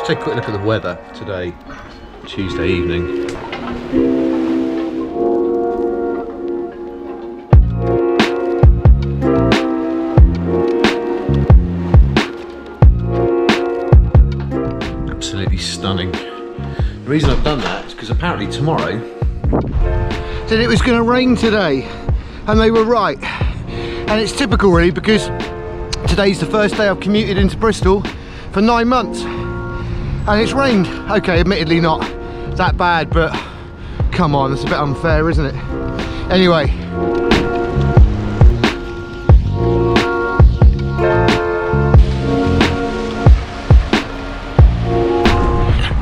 Just take a quick look at the weather today, Tuesday evening. Absolutely stunning. The reason I've done that is because apparently tomorrow said it was going to rain today, and they were right. And it's typical really, because today's the first day I've commuted into Bristol for 9 months and it's rained. Okay, admittedly not that bad, but come on, it's a bit unfair, isn't it? Anyway,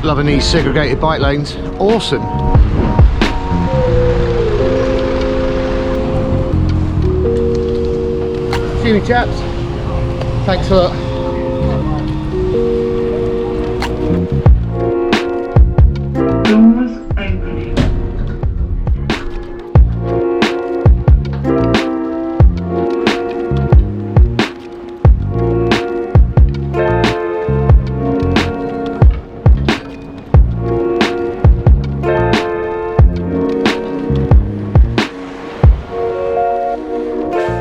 loving these segregated bike lanes. Awesome. See me chaps. Thanks a lot. Doors opening.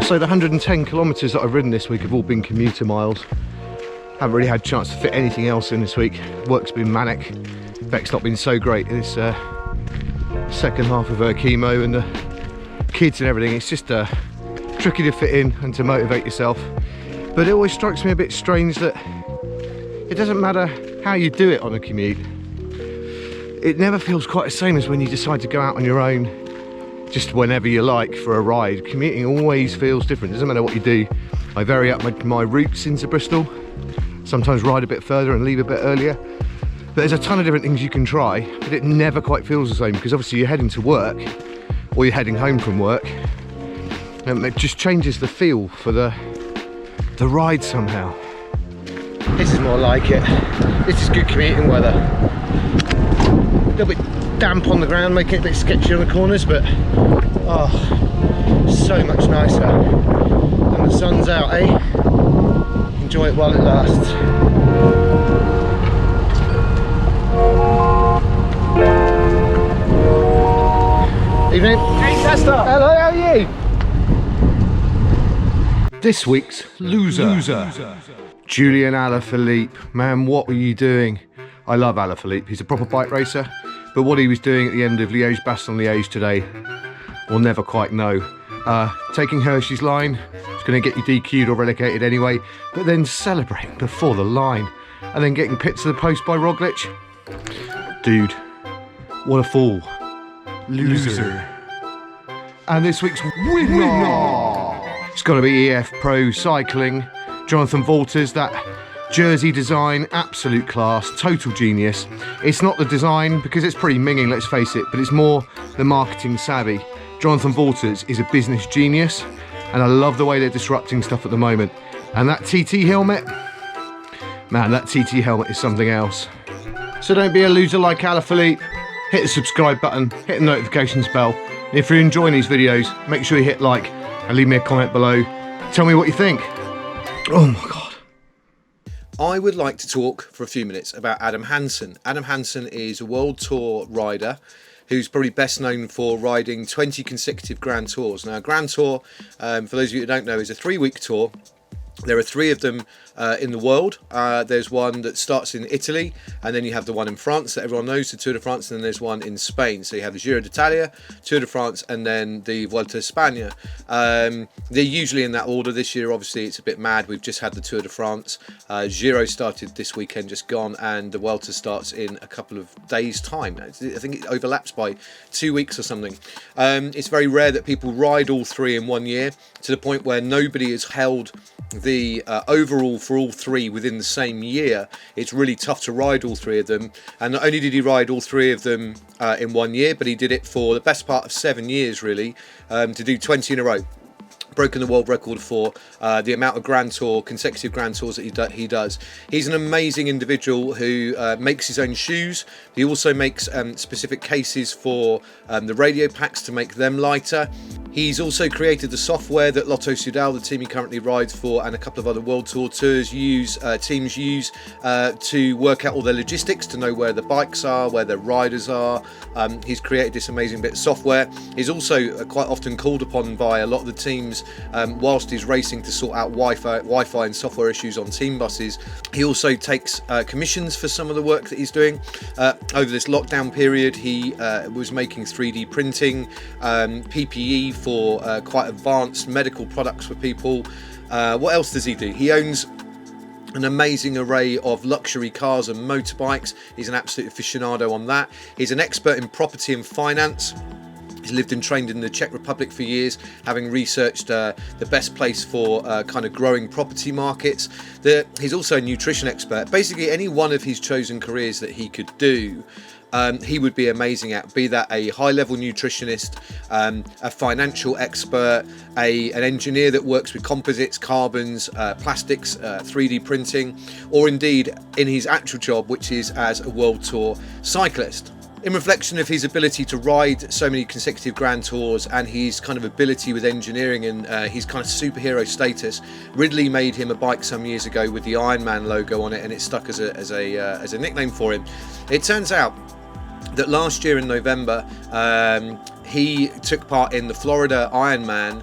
So the 110 kilometres that I've ridden this week have all been commuter miles. Haven't really had a chance to fit anything else in this week. Work's been manic. Beck's not been so great in this second half of her chemo, and the kids and everything. It's just tricky to fit in and to motivate yourself. But it always strikes me a bit strange that it doesn't matter how you do it on a commute. It never feels quite the same as when you decide to go out on your own just whenever you like for a ride. Commuting always feels different. Doesn't matter what you do. I vary up my routes into Bristol. Sometimes ride a bit further and leave a bit earlier. But there's a ton of different things you can try, but it never quite feels the same, because obviously you're heading to work or you're heading home from work, and it just changes the feel for the ride somehow. This is more like it. This is good commuting weather. A little bit damp on the ground, making it a bit sketchy on the corners, but oh, so much nicer. And the sun's out, eh? Enjoy it while it lasts. Evening. Hey Tester! Hello, how are you? This week's loser. Julian Alaphilippe. Man, what were you doing? I love Alaphilippe. He's a proper bike racer, but what he was doing at the end of Liège-Bastogne-Liège today, we'll never quite know. Taking Hershey's line, it's going to get you DQ'd or relegated anyway, but then celebrating before the line and then getting pit to the post by Roglic. Dude, what a fool. Loser. And this week's winner, it's got to be EF Pro Cycling. Jonathan Walters, that jersey design, absolute class, total genius. It's not the design, because it's pretty minging, let's face it, but it's more the marketing savvy. Jonathan Walters is a business genius, and I love the way they're disrupting stuff at the moment. And that TT helmet, man, that TT helmet is something else. So don't be a loser like Alaphilippe. Hit the subscribe button, hit the notifications bell. And if you're enjoying these videos, make sure you hit like and leave me a comment below. Tell me what you think. Oh my God. I would like to talk for a few minutes about Adam Hansen. Adam Hansen is a World Tour rider who's probably best known for riding 20 consecutive Grand Tours. Now, a Grand Tour, for those of you who don't know, is a 3-week tour. There are 3 of them in the world. There's one that starts in Italy, and then you have the one in France that everyone knows, the Tour de France, and then there's one in Spain. So you have the Giro d'Italia, Tour de France, and then the Vuelta a España. They're usually in that order. This year, obviously, it's a bit mad. We've just had the Tour de France. Giro started this weekend, just gone, and the Vuelta starts in a couple of days' time. I think it overlaps by 2 weeks or something. It's very rare that people ride all 3 in 1 year, to the point where nobody has held the overall for all 3 within the same year. It's really tough to ride all 3 of them, and not only did he ride all 3 of them in 1 year, but he did it for the best part of 7 years really, to do 20 in a row. broken the world record for the amount of consecutive Grand Tours that he does. He's an amazing individual who makes his own shoes. He also makes specific cases for the radio packs to make them lighter. He's also created the software that Lotto Soudal, the team he currently rides for, and a couple of other World Tour teams use to work out all their logistics, to know where the bikes are, where their riders are. He's created this amazing bit of software. He's also quite often called upon by a lot of the teams whilst he's racing to sort out Wi-Fi and software issues on team buses. He also takes commissions for some of the work that he's doing. Over this lockdown period, he was making 3D printing, PPE for quite advanced medical products for people. What else does he do? He owns an amazing array of luxury cars and motorbikes. He's an absolute aficionado on that. He's an expert in property and finance. He's lived and trained in the Czech Republic for years, having researched the best place for kind of growing property markets. He's also a nutrition expert. Basically, any one of his chosen careers that he could do, he would be amazing at, be that a high-level nutritionist, a financial expert, an engineer that works with composites, carbons, plastics, 3D printing, or indeed in his actual job, which is as a World Tour cyclist. In reflection of his ability to ride so many consecutive Grand Tours and his kind of ability with engineering and his kind of superhero status, Ridley made him a bike some years ago with the Ironman logo on it, and it stuck as a nickname for him. It turns out that last year in November, he took part in the Florida Ironman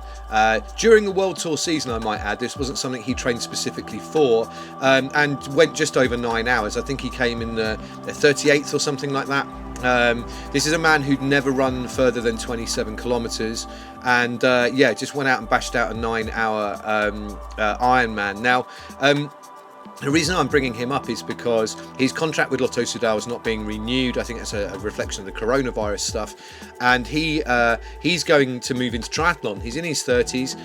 during the World Tour season, I might add. This wasn't something he trained specifically for, and went just over 9 hours. I think he came in the 38th or something like that. This is a man who'd never run further than 27 kilometers, and yeah, just went out and bashed out a 9-hour Ironman. Now, the reason I'm bringing him up is because his contract with Lotto Soudal is not being renewed. I think that's a reflection of the coronavirus stuff, and he's going to move into triathlon. He's in his 30s.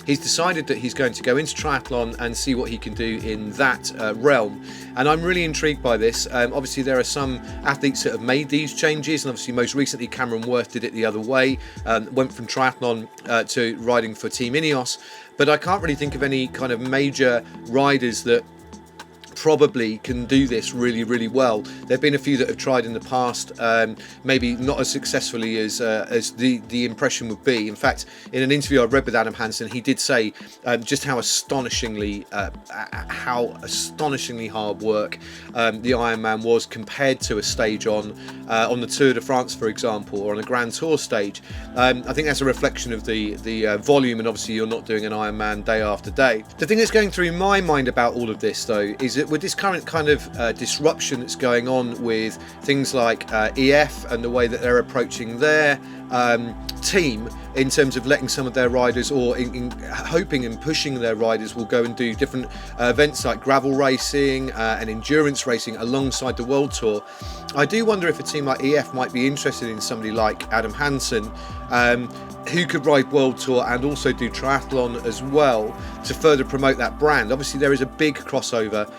He's decided that he's going to go into triathlon and see what he can do in that realm, and I'm really intrigued by this. Obviously, there are some athletes that have made these changes, and obviously most recently Cameron Worth did it the other way, went from triathlon to riding for Team Ineos. But I can't really think of any kind of major riders that probably can do this really, really well. There have been a few that have tried in the past, maybe not as successfully as the impression would be. In fact, in an interview I read with Adam Hansen, he did say just how astonishingly hard work the Ironman was compared to a stage on the Tour de France, for example, or on a Grand Tour stage. I think that's a reflection of the volume, and obviously you're not doing an Ironman day after day. The thing that's going through my mind about all of this, though, is that with this current kind of disruption that's going on with things like EF and the way that they're approaching their team in terms of letting some of their riders, or in hoping and pushing their riders, will go and do different events like gravel racing and endurance racing alongside the World Tour. I do wonder if a team like EF might be interested in somebody like Adam Hansen, who could ride World Tour and also do triathlon as well to further promote that brand. Obviously there is a big crossover,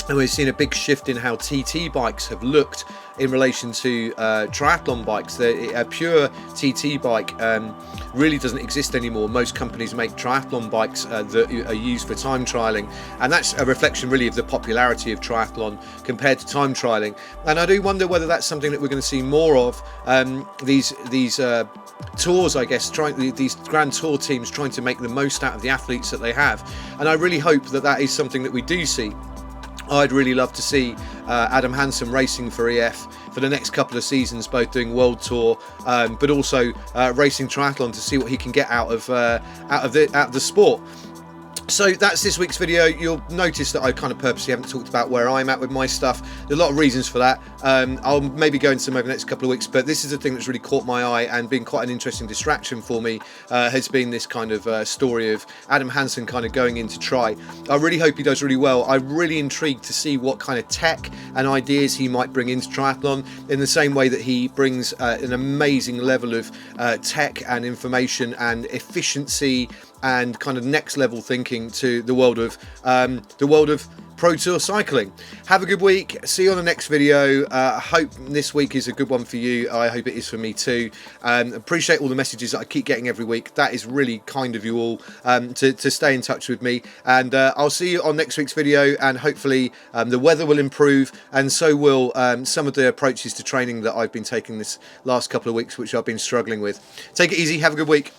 and we've seen a big shift in how TT bikes have looked in relation to triathlon bikes. A pure TT bike really doesn't exist anymore. Most companies make triathlon bikes that are used for time trialing, and that's a reflection really of the popularity of triathlon compared to time trialing. And I do wonder whether that's something that we're going to see more of, these tours, I guess, these Grand Tour teams trying to make the most out of the athletes that they have. And I really hope that that is something that we do see. I'd really love to see Adam Hansen racing for EF for the next couple of seasons, both doing World Tour, but also racing triathlon, to see what he can get out of the sport. So that's this week's video. You'll notice that I kind of purposely haven't talked about where I'm at with my stuff. There's a lot of reasons for that. I'll maybe go into them over the next couple of weeks, but this is the thing that's really caught my eye and been quite an interesting distraction for me, has been this kind of story of Adam Hansen kind of going into tri. I really hope he does really well. I'm really intrigued to see what kind of tech and ideas he might bring into triathlon, in the same way that he brings an amazing level of tech and information and efficiency and kind of next level thinking to the world of Pro Tour cycling. Have a good week. See you on the next video. I hope this week is a good one for you. I hope it is for me too. Appreciate all the messages that I keep getting every week. That is really kind of you all to stay in touch with me. And I'll see you on next week's video, and hopefully the weather will improve, and so will some of the approaches to training that I've been taking this last couple of weeks, which I've been struggling with. Take it easy. Have a good week.